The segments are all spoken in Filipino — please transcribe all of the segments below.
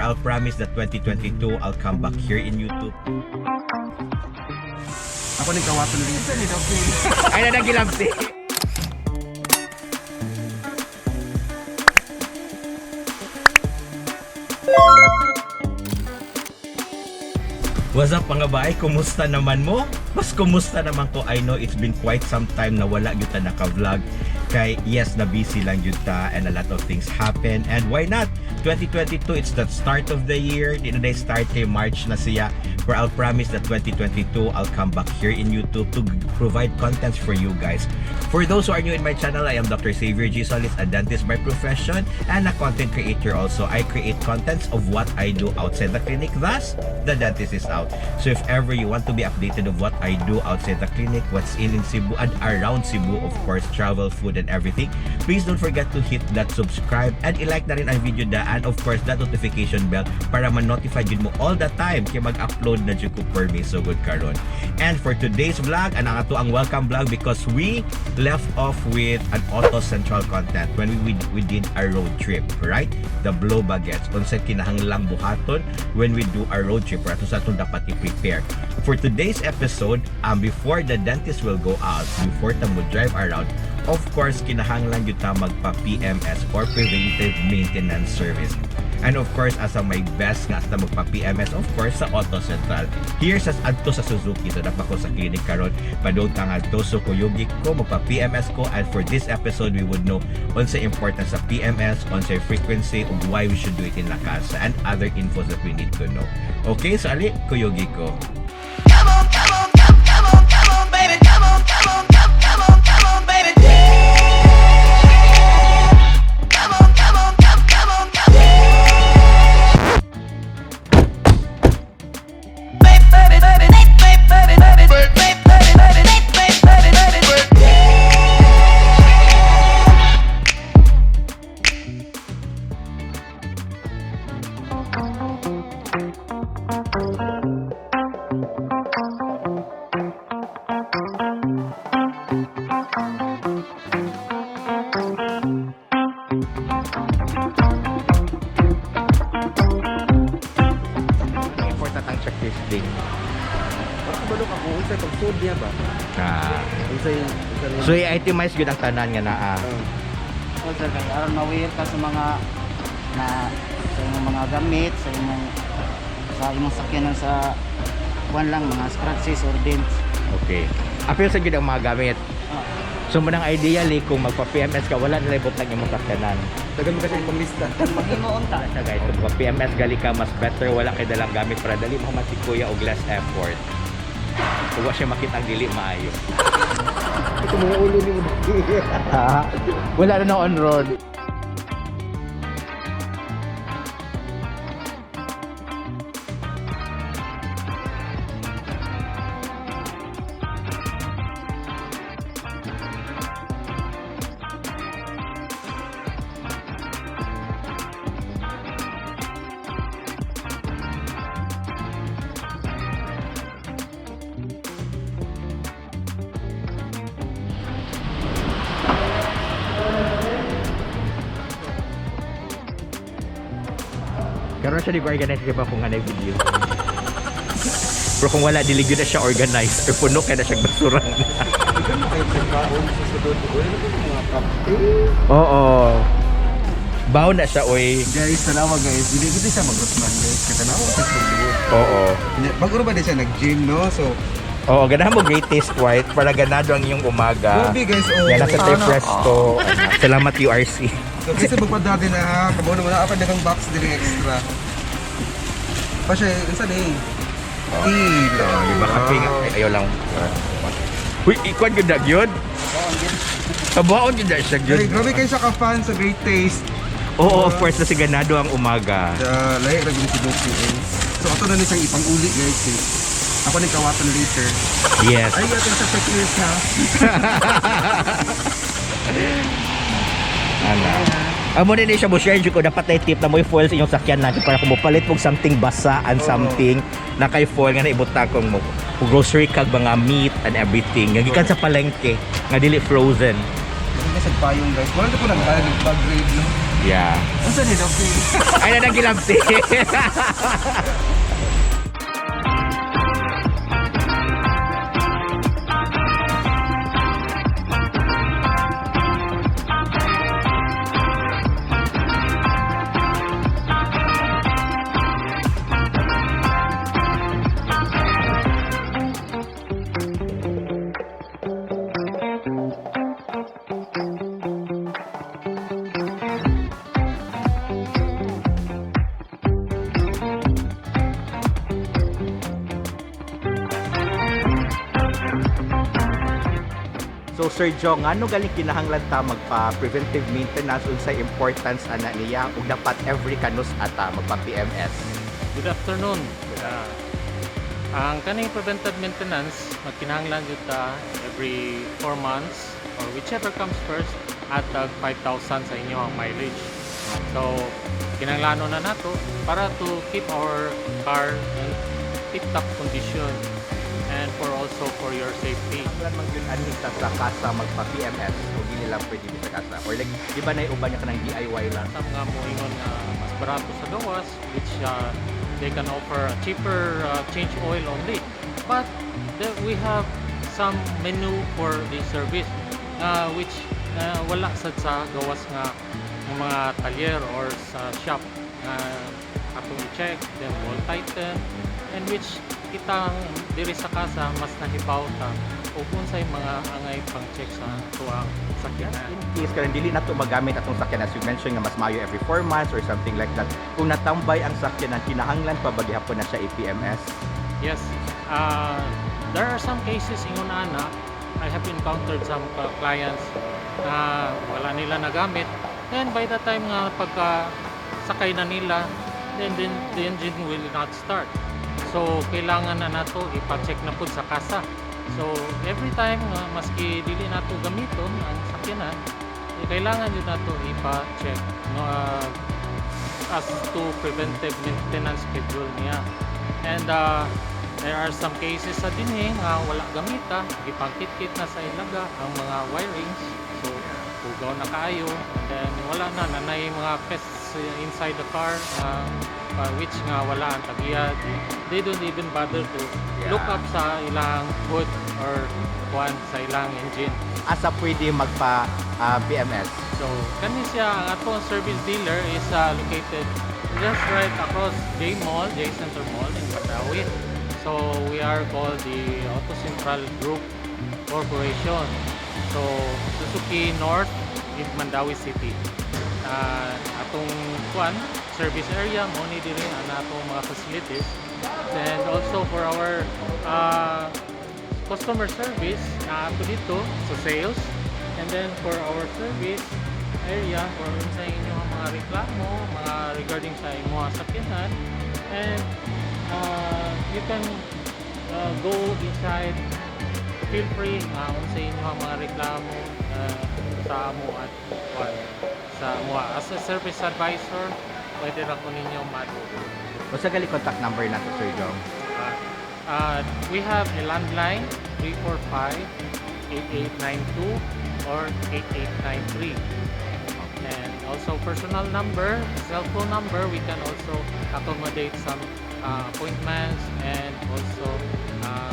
I'll promise that 2022 I'll come back here in YouTube. Ako ni kawaton rin. Ay na nagilabti. What's up mga bae? Kumusta naman mo? Mas kumusta naman ko? I know it's been quite some time na wala gyud ta naka-vlog. Kay yes, na busy lang gyud ta and a lot of things happen. And why not? 2022, it's the start of the year. Di na day start kay March na siya. Where I'll promise that 2022, I'll come back here in YouTube to provide contents for you guys. For those who are new in my channel, I am Dr. Xavier G. Solis, a dentist by profession and a content creator also. I create contents of what I do outside the clinic, thus, the dentist is out. So if ever you want to be updated of what I do outside the clinic, what's in Cebu and around Cebu, of course, travel, food, and everything, please don't forget to hit that subscribe and i-like na rin ang video da, and of course, that notification bell para ma-notify mo all the time kaya mag-upload na dyan ko for me so good karon. And for today's vlog, ang ato ang welcome vlog because we left off with an AUTOCENTRAL content when we did a road trip, right? The blow baguettes. Unsa kinahanglang buhaton when we do a road trip, para sa atong dapat i-prepare. For today's episode, before the dentist will go out, before ta mo drive around, of course, kinahanglan yun ta magpa-PMS or preventive maintenance service. And of course, asa may best nga sa magpa-PMS, of course, sa AUTOCENTRAL. Here sa adto sa Suzuki, so dapat ko sa clinic karon, padung kang adto so kuyugi ko, magpa-PMS ko, and for this episode, we would know on sa importance sa PMS, on sa frequency, of why we should do it in la casa, and other infos that we need to know. Okay, so ali, kuyugi ko. Come on, come on, come on, come on, baby, come on, come on, come on, come on, baby. So i-itemize yun ang tanan nga na O sir, kaya aron mawir ka sa mga sa imong mga gamit, sa imong sakyanan sa kuan lang, mga scratches or dents. Okay. Apil sa yun ang mga gamit. So manang ideally kung magpa-PMS ka, wala nila ibutang yung mga sakyanan. Tagal mo kasi yung panglista. Mahimoon ta. Sa guys, kung magpa-PMS gali ka, mas better wala kay dalang gamit para dali mo man si kuya og less effort. Huwag siya makita ang dili maayo. Ito mga ulo ni mo. Wala na on road. Karoon siya di-organize ba kung ano yung video. Pero kung wala, diligyo na siya organized. Or puno kaya na siyang basurang. Ikaw mo kayo pagkaon sa sudod. Wala na mga cup. Oo. Baw na siya, oy. Guys, tanawa guys. Hindi siya mag-rotman guys. Kaya tanawa sa sudod. Oo. Bago ba din siya nag-gym, no? So, Oo, ganahan mo great taste white para ganado ang iyong umaga. grabe guys. Oh, Yan, nasa tayo presto. Salamat URC. So, kasi magpadati na ha. Kabaw naman na. Apa na box din extra. Pa siya, isa na eh. Ila. Iba kape nga. Ay, ayaw lang. Uy, ikwan yun na yun? Kabaon yun na siya Ay, yun. grabe kayo siya ka-fan sa great taste. Oo, of course, na si ganado ang umaga. Lahi, grabe si Doki eh. So, ito na siyang ipang-uli guys eh. Ako ni kawaton later. Yes. Ay, yatin sa checkers ha. Ano? Amo din siya mo share ko dapat ay tip na mo i-foil sa inyong sakyan natin para kung mupalit og something basa and something na kay foil nga naibutang kong mo grocery kag mga meat and everything nga gikan sa palengke nga dili frozen. Ano sa payong guys? Wala na po nag-bag grade no? Yeah. Asa ni Doggy? Ay na nagilabti. So Sir Jo, ngano galing kinahanglan ta magpa-preventive maintenance unsay importance ana niya ug dapat every kanus ata magpa-PMS? Good afternoon. Ang kaning preventive maintenance magkinahanglan jud ta every 4 months or whichever comes first at 5,000 sa inyo ang mileage. So kinahanglanon na nato para to keep our car in tip-top condition and also for your safety. Wala man gyud ani sa kasa magpa-PMS o dili lang pwede sa kasa or like di ba nay uban niya kanang DIY lang? Some nga moingon nga mas barato sa gawas which they can offer a cheaper change oil only. But we have some menu for the service which wala sad sa gawas nga ng mga talyer or sa shop atong i-check, then wall tighten, and which kitang diri sa kasa mas nahibaw ta ug unsay mga angay pang-check sa tuang sakyanan. In case kanang dili nato magamit atong sakyan as you mentioned nga mas maayo every 4 months or something like that. Kung natambay ang sakyanan kinahanglan pa ba gihapon na siya i-PMS? Yes, there are some cases ingon ana I have encountered some clients na wala nila nagamit, and by the time nga pagka sakay na nila, then the engine will not start. So kailangan na nato ipa-check na pud sa kasa. So every time maski dili nato gamiton ang sakyanan, kailangan jud nato ipa-check as to preventive maintenance schedule niya. And there are some cases sa dinhi nga wala gamita, ipangkit-kit na sa ilaga ang mga wirings. So pugaw na kaayo, and then wala na nanay mga pests inside the car which nga wala ang tagiya. They don't even bother to look up sa ilang hood or kuan sa ilang engine. Asa pwede magpa PMS? So kani siya ang atong service dealer is located just right across J Mall, J Center Mall in Mandawi. So we are called the AUTOCENTRAL Group Corporation. So Suzuki North in Mandawi City. Atong kuan service area mo ni diri ang atong mga facilities, and also for our customer service na ato dito sa sales, and then for our service area for sa inyo mga reklamo mga regarding sa imong sakyanan, and you can go inside, feel free sa inyo mga reklamo sa amo at sa amo as a service advisor. Pwede ra ko ninyo matulong. O sa gali contact number nato Sir Jong? We have a landline 345-8892 or 8893. And also personal number, cell phone number, we can also accommodate some appointments and also mga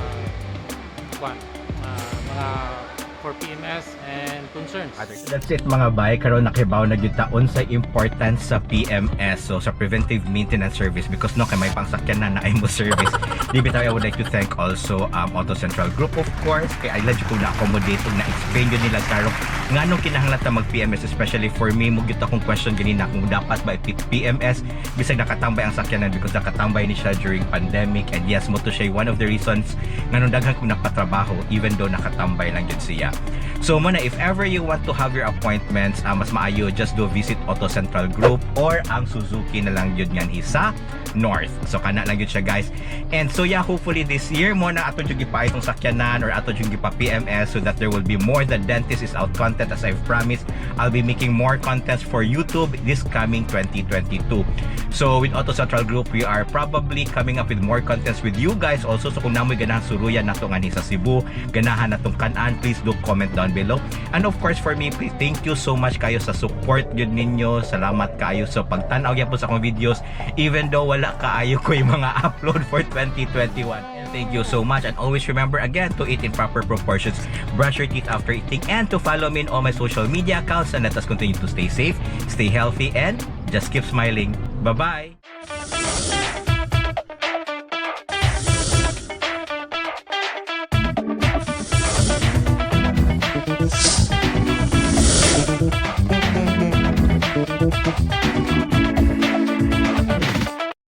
for PMS and concerns. That's it mga bay, karon nakibaw na gyud taon sa importance sa PMS, so sa preventive maintenance service, because no kay may pangsakyan na ay mo service. Di bitaw, I would like to thank also AutoCentral Group of course, kay I love ko na accommodate ug na explain yun nila karon nganong kinahanglan ta mag PMS, especially for me mo gyud akong question ganina kung dapat ba PMS bisag nakatambay ang sakyanan, because nakatambay ni siya during pandemic, and yes mo to siya one of the reasons nganong daghan kong napatrabaho even though nakatambay lang gyud siya. So muna, if ever you want to have your appointments, mas maayo just do visit AutoCentral Group or ang Suzuki na lang yun yan isa. North. So kana lang yun siya guys. And so yeah, hopefully this year mo na ato yung gipa itong sakyanan or ato yung gipa PMS so that there will be more The Dentist is Out content. As I've promised, I'll be making more contents for YouTube this coming 2022. So with AutoCentral Group, we are probably coming up with more contents with you guys also. So kung namoy ganahan suruyan nato nga ni sa Cebu, ganahan natong kanan, please do comment down below. And of course for me, please thank you so much kayo sa support yun ninyo. Salamat kayo sa pagtanaw yan po sa akong videos even though wala kaayo ko yung mga upload for 2021. And thank you so much, and always remember again to eat in proper proportions, brush your teeth after eating, and to follow me in all my social media accounts. And let us continue to stay safe, stay healthy, and just keep smiling. Bye bye.